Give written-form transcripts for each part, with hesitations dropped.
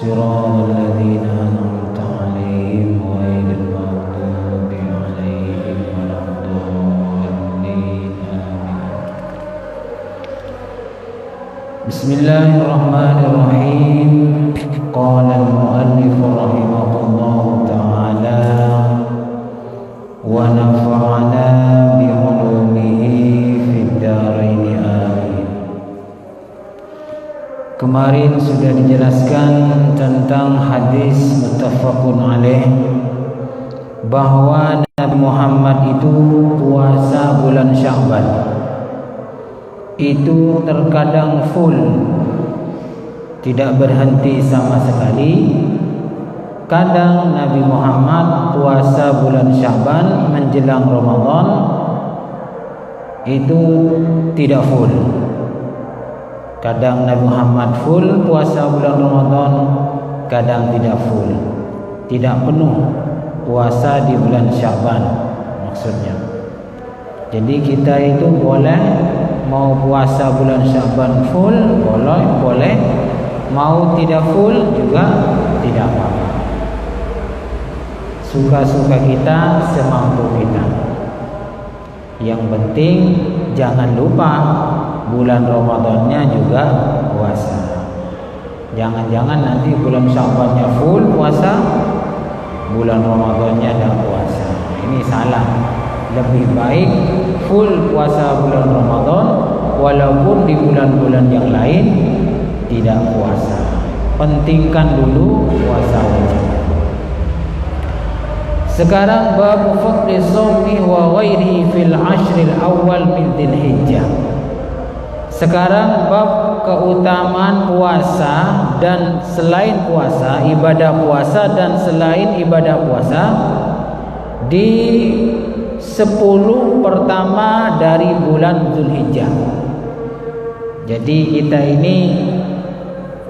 صراط الذين أنعمت عليهم غير المغضوب عليهم ولا الضالين آمين. بسم الله الرحمن الرحيم. قال المؤلف رحمه الله تعالى ونفعنا بعلومه في الدارين آمين. Kemarin sudah dijelaskan tentang hadis muttafaqun alaih bahwa Nabi Muhammad itu puasa bulan Sya'ban itu terkadang full, tidak berhenti sama sekali. Kadang Nabi Muhammad puasa bulan Sya'ban menjelang Ramadan itu tidak full. Kadang Nabi Muhammad full puasa bulan Ramadan, kadang tidak full, tidak penuh puasa di bulan Sya'ban maksudnya. Jadi kita itu boleh mau puasa bulan Sya'ban full, boleh, mau tidak full juga tidak apa-apa. Suka-suka kita, semampu kita. Yang penting jangan lupa bulan Ramadannya juga puasa. Jangan-jangan nanti bulan Sya'bannya full puasa, bulan Ramadannya tidak puasa. Ini salah. Lebih baik full puasa bulan Ramadan walaupun di bulan-bulan yang lain tidak puasa. Pentingkan dulu puasa wajib. Sekarang bab fadli shaumi wa ghairihi fil ashril awal min Dzulhijjah. Sekarang bab keutamaan puasa dan selain puasa, ibadah puasa dan selain ibadah puasa di 10 pertama dari bulan Dzulhijjah. Jadi kita ini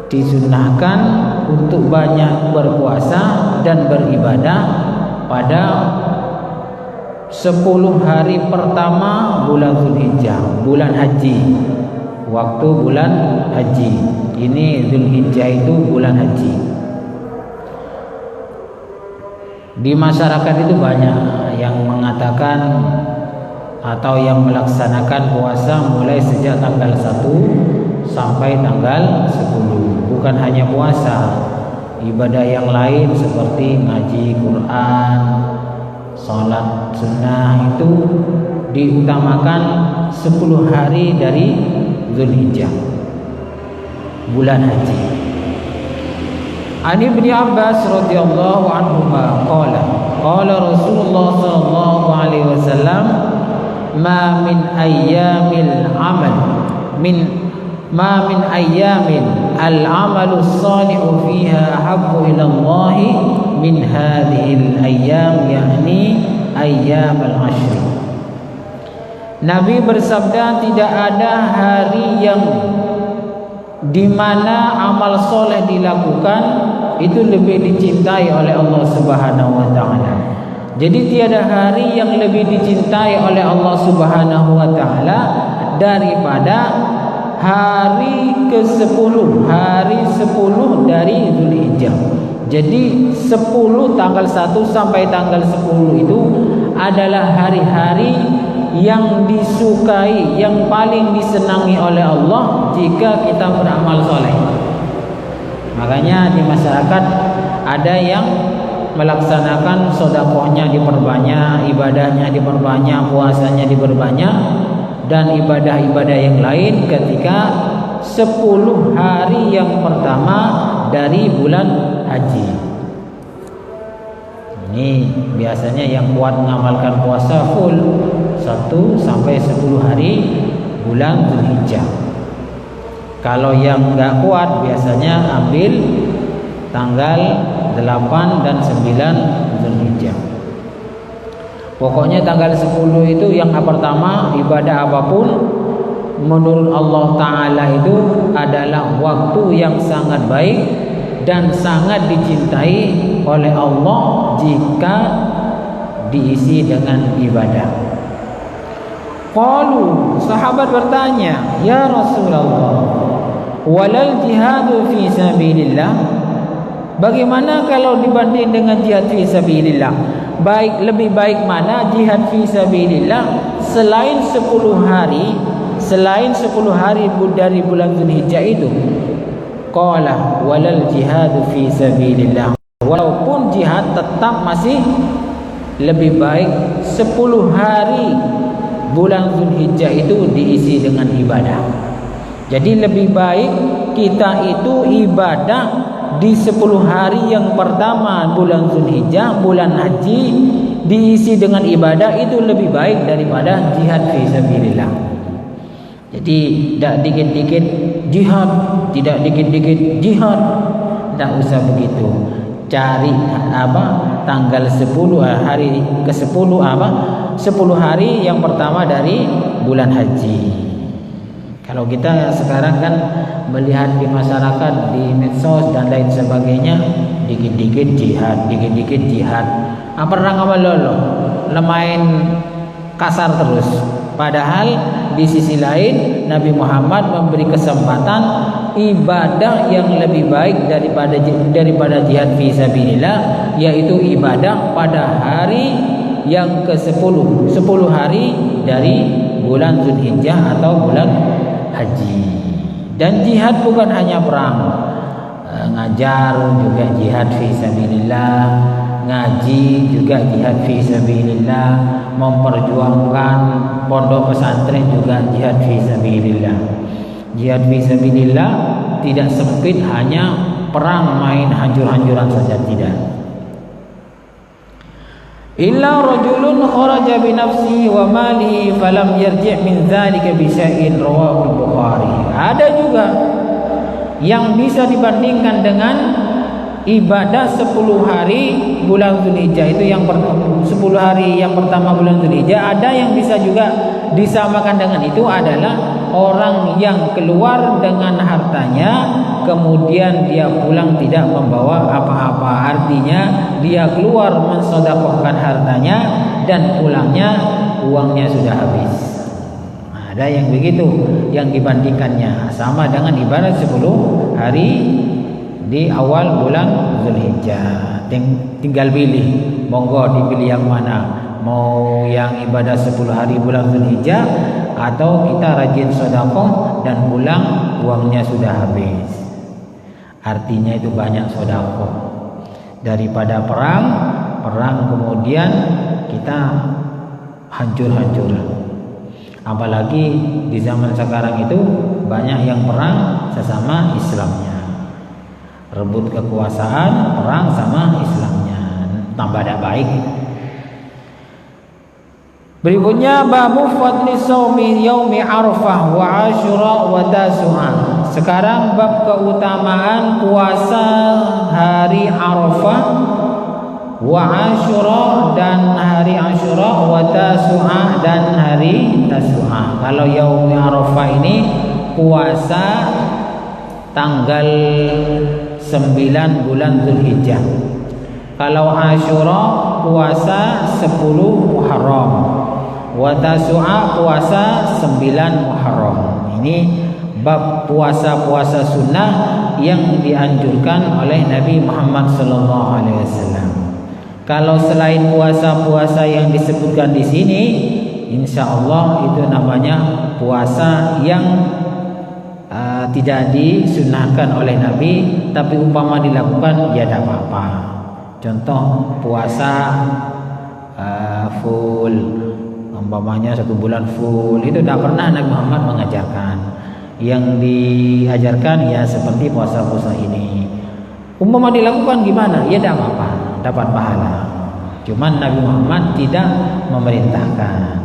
disunahkan untuk banyak berpuasa dan beribadah pada 10 hari pertama bulan Dzulhijjah, bulan haji. Waktu bulan haji. Ini Dzulhijjah itu bulan haji. Di masyarakat itu banyak yang mengatakan atau yang melaksanakan puasa mulai sejak tanggal 1 sampai tanggal 10. Bukan hanya puasa, ibadah yang lain seperti ngaji Quran, sholat sunnah itu diutamakan 10 hari dari Dzulhijjah, bulan haji. Ani Ibnu Abbas radhiyallahu anhuma qala Rasulullah sallallahu alaihi wasallam ma min ayyamil al-amalu as-salihu fiha habbu ila Allah min hadhihi al-ayyam, yakni ayyam al-ashr. Nabi bersabda, tidak ada hari yang di mana amal soleh dilakukan itu lebih dicintai oleh Allah Subhanahu wa taala. Jadi tiada hari yang lebih dicintai oleh Allah Subhanahu wa taala daripada hari ke-10, hari 10 dari Dzulhijjah. Jadi 10 tanggal 1 sampai tanggal 10 itu adalah hari-hari yang disukai, yang paling disenangi oleh Allah jika kita beramal soleh. Makanya di masyarakat ada yang melaksanakan sedekahnya diperbanyak, ibadahnya diperbanyak, puasanya diperbanyak, dan ibadah-ibadah yang lain ketika 10 hari yang pertama dari bulan haji. Ini biasanya yang kuat mengamalkan puasa full 1 sampai 10 hari bulan Dzulhijjah. Kalau yang enggak kuat biasanya ambil tanggal 8 dan 9 Dzulhijjah. Pokoknya tanggal 10 itu yang pertama, ibadah apapun menurut Allah Ta'ala itu adalah waktu yang sangat baik dan sangat dicintai oleh Allah jika diisi dengan ibadah. Qalu, sahabat bertanya, ya Rasulullah, walal jihadu fi sabilillah, Bagaimana kalau dibanding dengan jihad fi sabilillah? Lebih baik mana jihad fi sabilillah selain 10 hari dari bulan Zulhijjah itu? Qala walal jihad fi sabilillah. Walaupun jihad tetap masih lebih baik 10 hari bulan Zulhijjah itu diisi dengan ibadah. Jadi lebih baik kita itu ibadah di 10 hari yang pertama bulan Zulhijjah, bulan haji, diisi dengan ibadah, itu lebih baik daripada jihad fi sabilillah. Jadi tidak dikit-dikit jihad, tidak dikit-dikit jihad, tidak usah begitu. Cari tanggal 10 hari ke-10 10 hari yang pertama dari bulan haji. Kalau kita sekarang kan melihat di masyarakat, di medsos dan lain sebagainya, dikit-dikit jihad, dikit-dikit jihad. Apa orang lolo lemain kasar terus. Padahal di sisi lain Nabi Muhammad memberi kesempatan ibadah yang lebih baik daripada jihad fi sabilillah, yaitu ibadah pada hari yang ke-10, 10 hari dari bulan Zulhijjah atau bulan haji. Dan jihad bukan hanya perang, ngajar juga jihad fi sabilillah, ngaji juga jihad fi sabilillah, memperjuangkan pondok pesantren juga jihad fi sabilillah. Jihad fi sabilillah tidak sempit hanya perang main hancur-hancuran saja, tidak. Illa rajulun kharaja bi nafsihi wa malihi falam yarji' min dzalika bi syai'in, rawahu Bukhari. Ada juga yang bisa dibandingkan dengan ibadah 10 hari bulan Zulhijjah, itu yang 10 hari yang pertama bulan Zulhijjah. Ada yang bisa juga disamakan dengan itu adalah orang yang keluar dengan hartanya, kemudian dia pulang tidak membawa apa-apa. Artinya dia keluar mensedekahkan hartanya dan pulangnya uangnya sudah habis. Ada yang begitu, yang dibandingkannya sama dengan ibadah 10 hari di awal bulan Zulhijjah. Tinggal pilih, monggo dipilih yang mana. Mau yang ibadah 10 hari bulan Zulhijjah, atau kita rajin sedekah dan pulang uangnya sudah habis. Artinya itu banyak sedekah daripada perang kemudian kita hancur-hancuran. Apalagi di zaman sekarang itu banyak yang perang sesama Islamnya, rebut kekuasaan, perang sama Islamnya, tambah tidak baik. Berikutnya babu fadli shaumi yaumi Arafah wa Asyura wa Tasu'a. Sekarang bab keutamaan puasa hari Arafah, wa Asyura dan hari Asyura, wa Tasu'a dan hari Tasu'a. Kalau yaumi Arafah ini puasa tanggal 9 bulan Zulhijjah. Kalau Asyura puasa 10 Muharram. Wa Tasu'a puasa 9 Muharram. Ini bab puasa-puasa sunnah yang dianjurkan oleh Nabi Muhammad SAW. Kalau selain puasa-puasa yang disebutkan di sini, insya Allah itu namanya puasa yang tidak disunahkan oleh Nabi, tapi umpama dilakukan ya tidak apa-apa. Contoh puasa full, umpamanya 1 bulan full, itu tidak pernah Nabi Muhammad mengajarkan. Yang diajarkan ya seperti puasa-puasa ini. Umpama dilakukan gimana? Ya tidak apa-apa, dapat pahala. Cuman Nabi Muhammad tidak memerintahkan.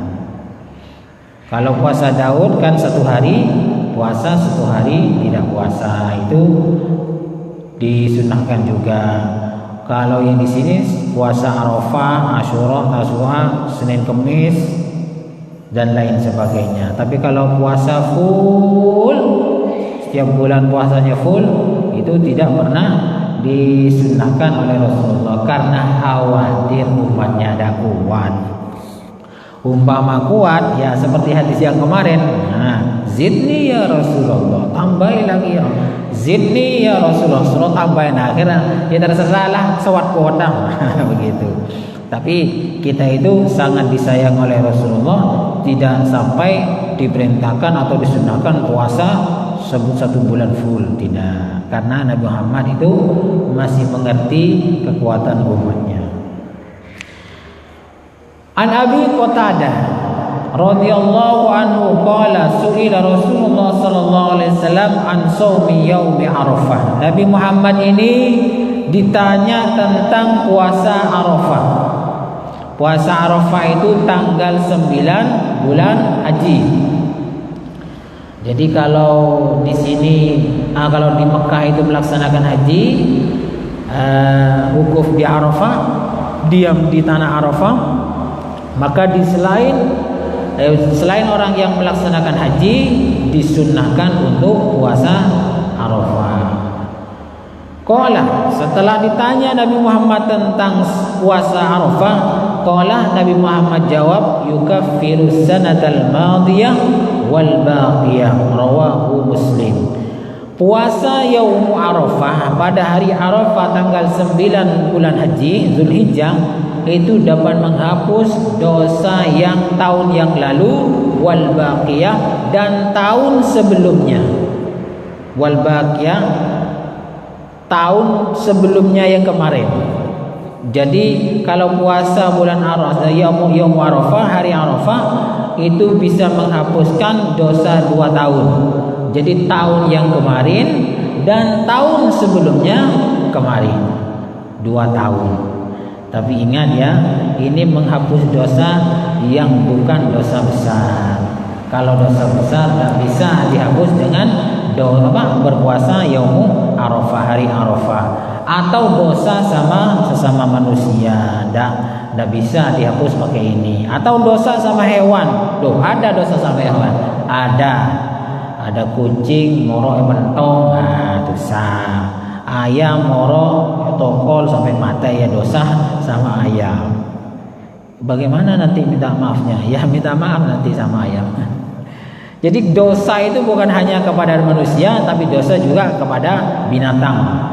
Kalau puasa Daud kan 1 hari puasa, 1 hari tidak puasa, itu disunahkan juga. Kalau yang di sini puasa Arafah, Asyura, Tasu'a, Senin Kemis dan lain sebagainya. Tapi kalau puasa full, setiap bulan puasanya full, itu tidak pernah disunahkan oleh Rasulullah karena khawatir umatnya ada kuat. Umpama kuat ya seperti hadis yang kemarin. Nah, zidni ya Rasulullah, tambahi lagi ya. zidni ya Rasulullah, suruh tambahin. Akhirnya ya terserahlah sewat kuota begitu. Tapi kita itu sangat disayang oleh Rasulullah, tidak sampai diperintahkan atau disunahkan puasa sebut 1 bulan full, tidak, karena Nabi Muhammad itu masih mengerti kekuatan umatnya. An Abi Qatadah radhiyallahu anhu qala su'ila Rasulullah sallallahu alaihi wasallam an shaumi yaumi Arafah. Nabi Muhammad ini ditanya tentang puasa Arafah. Puasa Arafah itu tanggal 9 bulan Haji. Jadi kalau di sini kalau di Mekah itu melaksanakan haji, wukuf di Arafah, diam di tanah Arafah, maka di selain orang yang melaksanakan haji disunnahkan untuk puasa Arafah. Qala, setelah ditanya Nabi Muhammad tentang puasa Arafah, qala Nabi Muhammad jawab, yukaffiru sanatal madiyah wal baqiyah, rawahu Muslim. Puasa Yaum Arafah pada hari Arafah tanggal 9 bulan Haji Zulhijjah itu dapat menghapus dosa yang tahun yang lalu, wal baqiyah, dan tahun sebelumnya. Wal baqiyah, tahun sebelumnya yang kemarin. Jadi kalau puasa bulan Arafah, Yaum Arafah, hari Arafah itu bisa menghapuskan dosa 2 tahun. Jadi tahun yang kemarin dan tahun sebelumnya kemarin, 2 tahun. Tapi ingat ya, ini menghapus dosa yang bukan dosa besar. Kalau dosa besar tidak bisa dihapus dengan berpuasa Yaum Arafah, hari Arafah, atau dosa sama sesama manusia, tidak bisa dihapus pakai ini. Atau dosa sama hewan, ada dosa sama hewan, ada kucing moro mentong, dosa. Ayam moro tokol sampai mati, ya dosa sama ayam. Bagaimana nanti minta maafnya? Ya minta maaf nanti sama ayam. Jadi dosa itu bukan hanya kepada manusia, tapi dosa juga kepada binatang.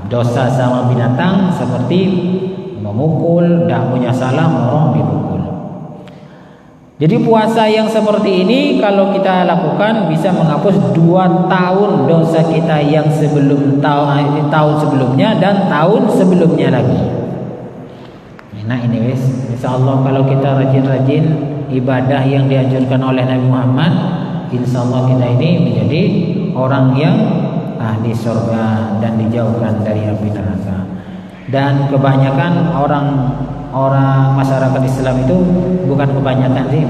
Dosa sama binatang seperti memukul, tidak punya salah moro dipukul. Jadi puasa yang seperti ini kalau kita lakukan bisa menghapus 2 tahun dosa kita yang sebelum tahun sebelumnya dan tahun sebelumnya lagi. Nah ini wis, insyaallah kalau kita rajin-rajin ibadah yang dianjurkan oleh Nabi Muhammad, insyaallah kita ini menjadi orang yang ahli surga dan dijauhkan dari api neraka. Dan kebanyakan orang masyarakat Islam itu, bukan kebanyakan sih,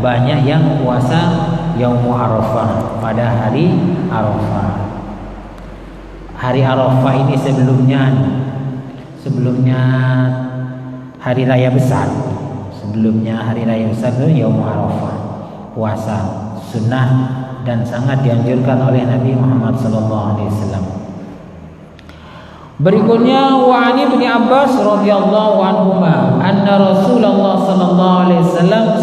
banyak yang puasa Yaum Arafah pada hari Arafah. Hari Arafah ini sebelumnya hari raya besar. Sebelumnya hari raya besar itu Yaum Arafah, puasa sunnah dan sangat dianjurkan oleh Nabi Muhammad SAW. Berikutnya wa ani bin Abbas radhiyallahu anhuma anna Rasulullah sallallahu alaihi wasallam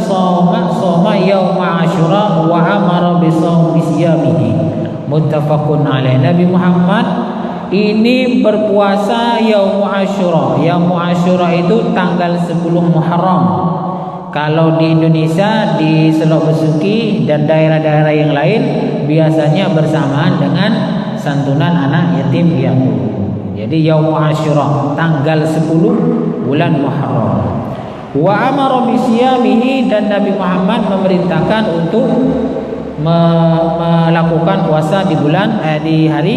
shoma yaum Asyura wa amara bi shaumi siyamihi, muttafaqun alaih. Nabi Muhammad ini berpuasa yaum Asyura. Yaum Asyura itu tanggal 10 Muharram. Kalau di Indonesia, di Selok Besuki dan daerah-daerah yang lain biasanya bersamaan dengan santunan anak yatim piatu. Jadi Yaum Asyura tanggal 10 bulan Muharram. Wa amara bisiyamihi, dan Nabi Muhammad memerintahkan untuk melakukan puasa di hari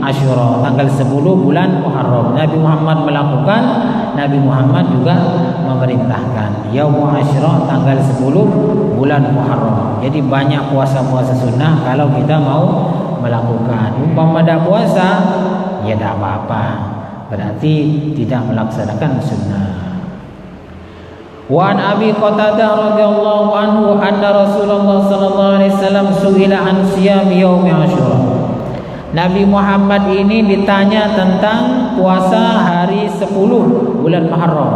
Asyura tanggal 10 bulan Muharram. Nabi Muhammad melakukan, Nabi Muhammad juga memerintahkan. Yaum Asyura tanggal 10 bulan Muharram. Jadi banyak puasa-puasa sunnah kalau kita mau melakukan. Umpama ada puasa, ya tidak apa-apa, berarti tidak melaksanakan sunnah. Wa an Abi Qatadah radhiyallahu anhu anna Rasulullah sallallahu alaihi wasallam su'ila an siyam yaum Asyura. Nabi Muhammad ini ditanya tentang puasa hari 10 bulan Muharram.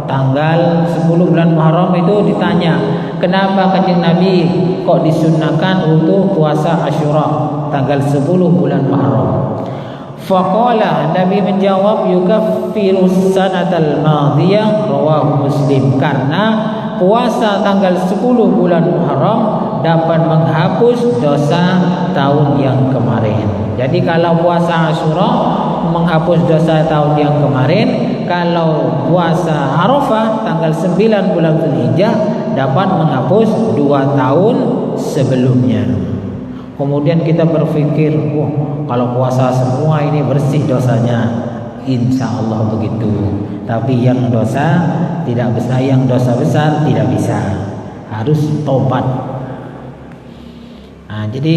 Tanggal 10 bulan Muharram itu ditanya, kenapa Kanjeng Nabi kok disunnahkan untuk puasa Asyura tanggal 10 bulan Muharram? Faqala, Nabi menjawab, yukaffirus sanatal madiyah, rawahu Muslim. Karena puasa tanggal 10 bulan Muharram dapat menghapus dosa tahun yang kemarin. Jadi kalau puasa Asyura menghapus dosa tahun yang kemarin, kalau puasa Arafah tanggal 9 bulan Dzulhijjah dapat menghapus 2 tahun sebelumnya. Kemudian kita berpikir, kalau puasa semua ini bersih dosanya. Insya Allah begitu. Tapi yang dosa tidak besar, yang dosa besar tidak bisa, harus tobat. Nah, jadi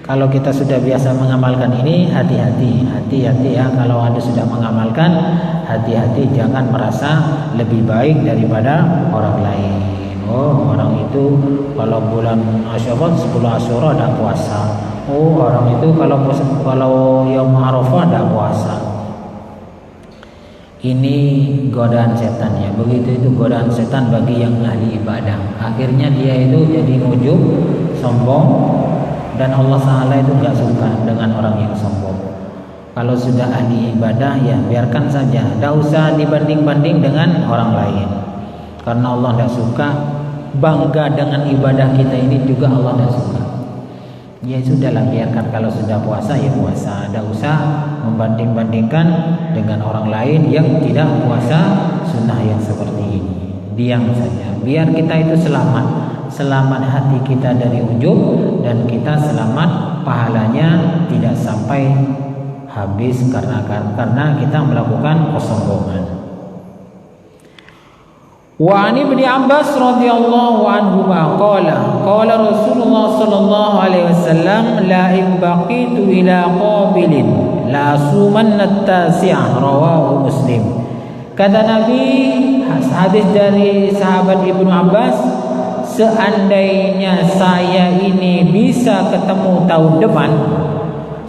kalau kita sudah biasa mengamalkan ini, hati-hati ya. Kalau Anda sudah mengamalkan, hati-hati, jangan merasa lebih baik daripada orang lain. Oh, orang itu kalau bulan Asyura 10 Asyura tidak puasa. Oh, orang itu kalau Yaum Arafah tidak puasa. Ini godaan setan ya. Begitu itu godaan setan bagi yang ahli ibadah. Akhirnya dia itu jadi ujub, sombong, dan Allah Ta'ala itu nggak suka dengan orang yang sombong. Kalau sudah ahli ibadah ya biarkan saja, tidak usah dibanding-banding dengan orang lain. Karena Allah tidak suka bangga dengan ibadah kita ini, juga Allah tidak suka. Ya sudahlah, biarkan. Kalau sudah puasa ya puasa, tidak usah membanding-bandingkan dengan orang lain yang tidak puasa sunnah yang seperti ini. Diam saja, biar kita itu selamat hati kita dari ujub, dan kita selamat pahalanya tidak sampai habis karena kita melakukan kesombongan. Wa an Ibnu Abbas radhiyallahu anhu qala Rasulullah sallallahu alaihi wasallam, la in baqitu ila qabilin la sumanna at-tasi'ah, rawahu Muslim. Kata Nabi, hadis dari sahabat Ibnu Abbas, seandainya saya ini bisa ketemu tahun depan,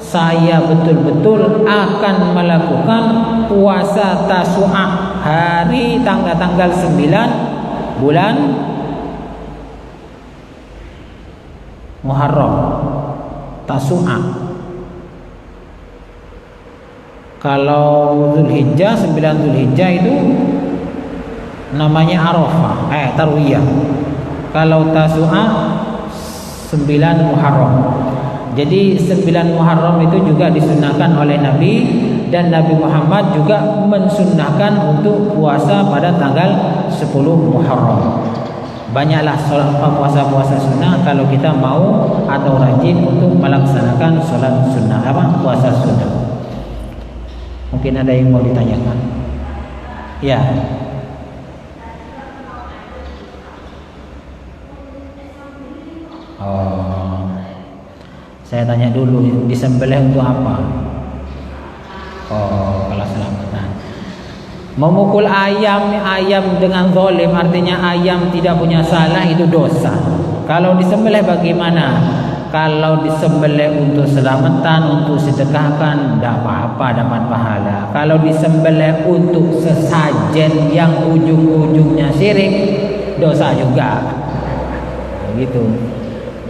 saya betul-betul akan melakukan puasa Tasu'ah, hari tanggal 9 bulan Muharram. Tasu'ah. Kalau Dzulhijjah, 9 Dzulhijjah itu namanya Arafah, Tarwiyah. Kalau Tasu'ah 9 Muharram. Jadi 9 Muharram itu juga disunahkan oleh Nabi, dan Nabi Muhammad juga mensunnahkan untuk puasa pada tanggal 10 Muharram. Banyaklah puasa-puasa sunnah kalau kita mau atau rajin untuk melaksanakan sholat sunnah, puasa sunnah. Mungkin ada yang mau ditanyakan? Ya. Saya tanya dulu, disembelih untuk apa? Kalau selamatan. Memukul ayam dengan zalim, artinya ayam tidak punya salah, itu dosa. Kalau disembelih bagaimana? Kalau disembelih untuk selamatan, untuk sedekahkan, tidak apa-apa, dapat pahala. Kalau disembelih untuk sesajen yang ujung-ujungnya syirik, dosa juga. Begitu.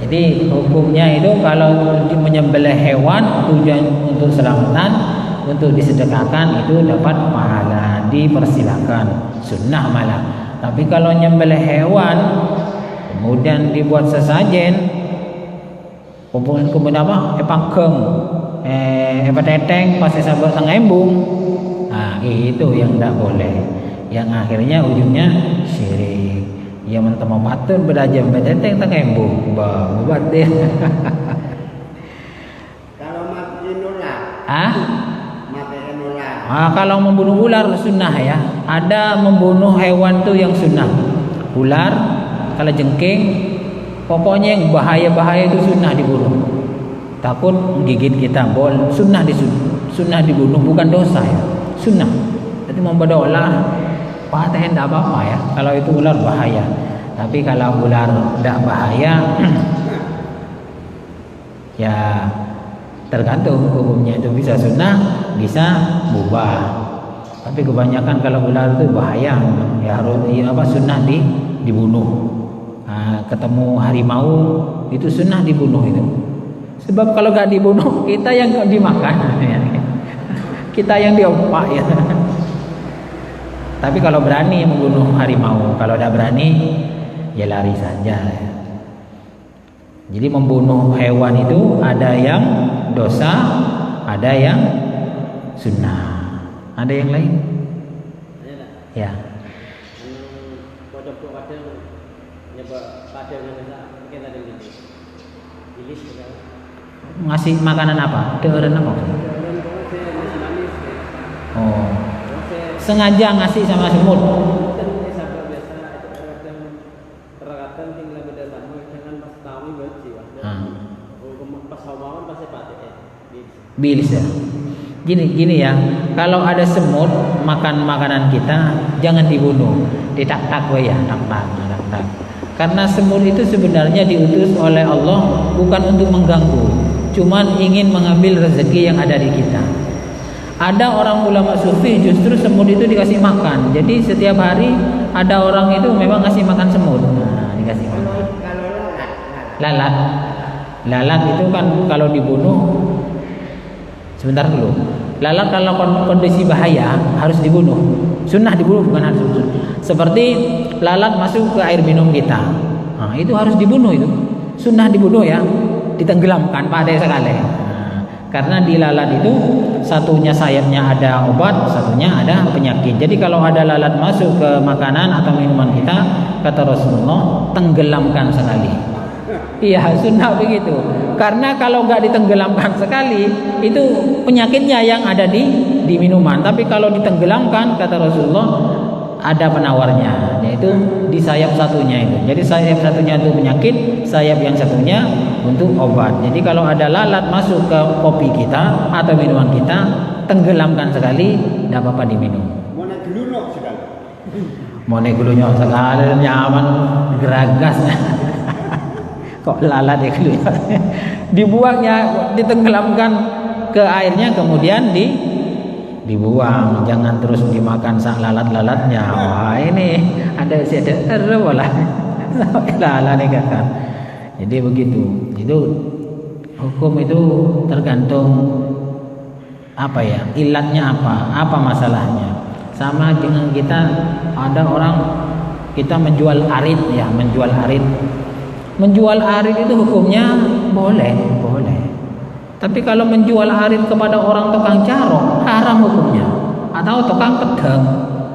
Jadi hukumnya itu kalau menyembelih hewan tujuan untuk selamatan, untuk disedekahkan, itu dapat pahala, dipersilakan, sunnah malah. Tapi kalau nyembelih hewan kemudian dibuat sesajen, kemudian pangkeng, teteng, pasai sabak tengembung, nah itu yang tidak boleh, yang akhirnya ujungnya syirik. Ya mentemu patun berajam berteteng tengembung, buat dia. Kalau mati ular. Kalau membunuh ular sunnah ya. Ada membunuh hewan tuh yang sunnah. Ular, kalau jengking, pokoknya yang bahaya-bahaya itu sunnah dibunuh. Takut gigit kita, sunnah dibunuh, bukan dosa ya. Sunnah. Jadi membadolah patah tidak apa-apa ya. Kalau itu ular bahaya. Tapi kalau ular tidak bahaya, ya tergantung hukumnya, itu bisa sunnah, bisa mubah. Tapi kebanyakan kalau ular itu bahaya, ya harus sunnah dibunuh. Nah, ketemu harimau itu sunnah dibunuh itu. Sebab kalau gak dibunuh kita yang dimakan, kita yang diompak ya. Tapi kalau berani membunuh harimau, kalau tidak berani ya lari saja. Jadi membunuh hewan itu ada yang dosa, ada yang sunnah. Ada yang lain? Ya. Ngasih makanan apa? Deureun apa? Oh. Sengaja ngasih sama semut. Bilis ya. Gini ya, kalau ada semut makan makanan kita jangan dibunuh, ditak-tak ya, tak-tak. Karena semut itu sebenarnya diutus oleh Allah bukan untuk mengganggu, cuman ingin mengambil rezeki yang ada di kita. Ada orang ulama sufi justru semut itu dikasih makan. Jadi setiap hari ada orang itu memang ngasih makan semut. Nah, dikasih makan. Lalat itu kan kalau dibunuh, sebentar dulu. Lalat kalau kondisi bahaya harus dibunuh. Sunnah dibunuh, bukan harus dibunuh. Seperti lalat masuk ke air minum kita. Nah, itu harus dibunuh itu. Sunnah dibunuh ya. Ditenggelamkan pada sekali. Nah, karena di lalat itu satunya sayapnya ada obat, satunya ada penyakit. Jadi kalau ada lalat masuk ke makanan atau minuman kita, kata Rasulullah, tenggelamkan sekali. Iya, sunnah begitu. Karena kalau nggak ditenggelamkan sekali, itu penyakitnya yang ada di minuman. Tapi kalau ditenggelamkan, kata Rasulullah, ada penawarnya, yaitu di sayap satunya itu. Jadi sayap satunya itu penyakit, sayap yang satunya untuk obat. Jadi kalau ada lalat masuk ke kopi kita atau minuman kita, tenggelamkan sekali, tidak apa-apa diminum. Mone gulunyo sekali, nyaman, geragasnya. Kok lalat ya keluar. Dibuangnya, ditenggelamkan ke airnya, kemudian dibuang. Jangan terus dimakan sak lalat-lalatnya. Wah, ini ada bola. Lalat nih kan. Jadi begitu. Itu hukum itu tergantung apa ya, ilatnya apa masalahnya. Sama dengan kita, ada orang kita menjual arit ya, menjual arit. Menjual arit itu hukumnya boleh. Tapi kalau menjual arit kepada orang tukang carok, haram hukumnya. Atau tukang pedang,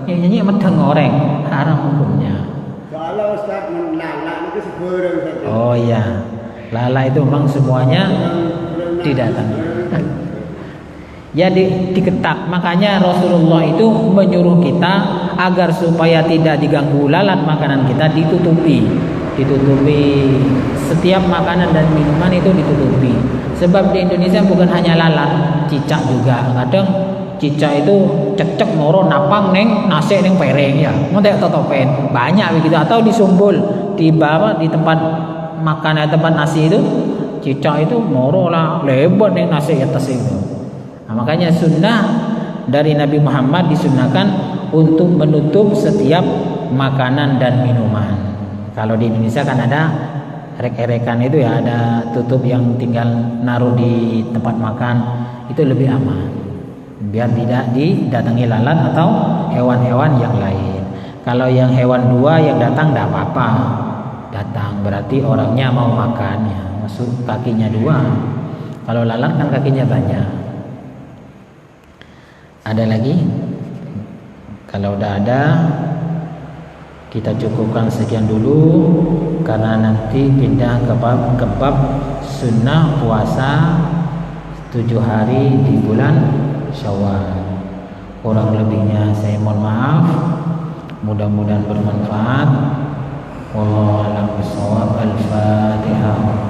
nyanyi medang goreng, haram hukumnya. Kalau Ustaz lala itu seberang saja. Oh iya, lala itu memang semuanya didatangi. Ya diketak. Makanya Rasulullah itu menyuruh kita agar supaya tidak diganggu lalat makanan kita, ditutupi setiap makanan dan minuman itu ditutupi. Sebab di Indonesia bukan hanya lalat, cicak juga. Kadang cicak itu cecek moro napang neng nasi neng pereng ya, montek totopen banyak begitu. Atau disumbul di bawah di tempat makan tempat nasi itu, cicak itu moro lah lebar neng nasi atas itu. Nah, makanya sunnah dari Nabi Muhammad disunahkan untuk menutup setiap makanan dan minuman. Kalau di Indonesia kan ada erek-erekan itu ya, ada tutup yang tinggal naruh di tempat makan, itu lebih aman. Biar tidak didatangi lalat atau hewan-hewan yang lain. Kalau yang hewan dua yang datang tidak apa-apa. Datang berarti orangnya mau makan ya, masuk kakinya dua. Kalau lalat kan kakinya banyak. Ada lagi? Kalau udah ada, kita cukupkan sekian dulu, karena nanti pindah ke bab sunnah puasa 7 hari di bulan Syawal. Kurang lebihnya saya mohon maaf. Mudah-mudahan bermanfaat. Wallahu a'lam bishawab. Al-Fatihah.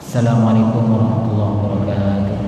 Assalamualaikum warahmatullahi wabarakatuh.